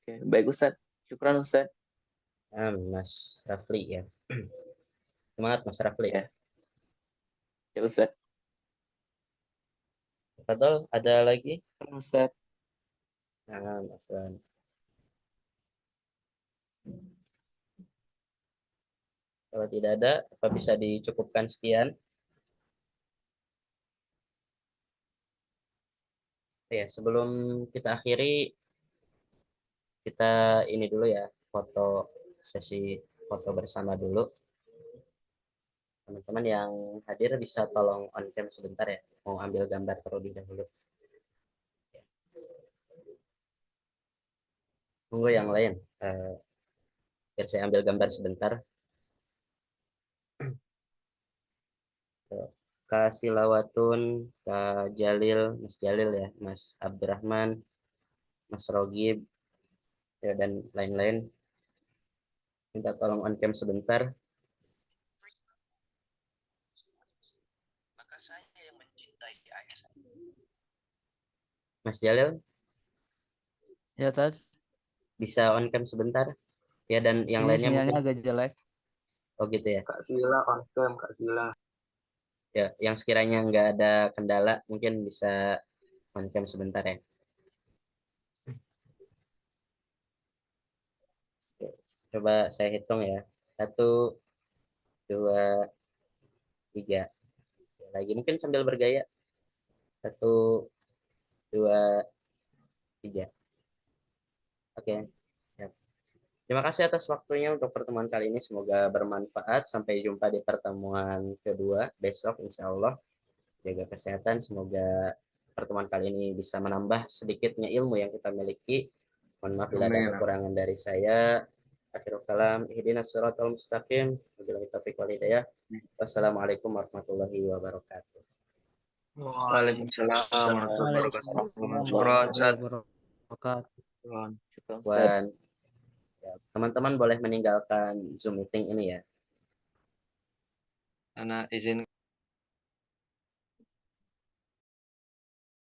Oke, baik Ustaz. Syukran Ustaz. Mas Rafli ya. Semangat Mas Rafli. Ya. Ya Ustaz. Betul, ada lagi? Ustaz. Nah, Afwan. Kalau tidak ada, apa bisa dicukupkan sekian? Ya, sebelum kita akhiri, kita ini dulu ya, sesi foto bersama dulu. Teman-teman yang hadir bisa tolong on cam sebentar ya, mau ambil gambar terlebih dahulu. Tunggu yang lain, biar saya ambil gambar sebentar. Kak Silawatun, Kak Jalil, Mas Jalil ya, Mas Abdurrahman, Mas Rogib, ya, dan lain-lain. Minta tolong on cam sebentar. Mas Jalil, Ya, Tad. bisa on cam sebentar? Ya, dan yang Ini lainnya sinyalnya mungkin. agak jelek. Oh gitu ya. Kak Sila on cam, Kak Sila. Ya, yang sekiranya nggak ada kendala, mungkin bisa on cam sebentar ya. Coba saya hitung ya. 1, 2, 3. Lagi mungkin sambil bergaya. 1, 2, 3. Oke. Siap. Terima kasih atas waktunya untuk pertemuan kali ini. Semoga bermanfaat. Sampai jumpa di pertemuan kedua besok, insya Allah. Jaga kesehatan. Semoga pertemuan kali ini bisa menambah sedikitnya ilmu yang kita miliki. Mohon maaf bila ada Amin. kekurangan dari saya. Akhirul kalam. Ihdinas siratal mustaqim. Wabillahi taufiq wal hidayah. Wassalamualaikum warahmatullahi wabarakatuh. Waalaikumsalam warahmatullahi wabarakatuh. Syukran, Ustaz. wabarakatuh. Syukran, Ustaz. Wan, ya, teman-teman boleh meninggalkan Zoom meeting ini ya. Ana izin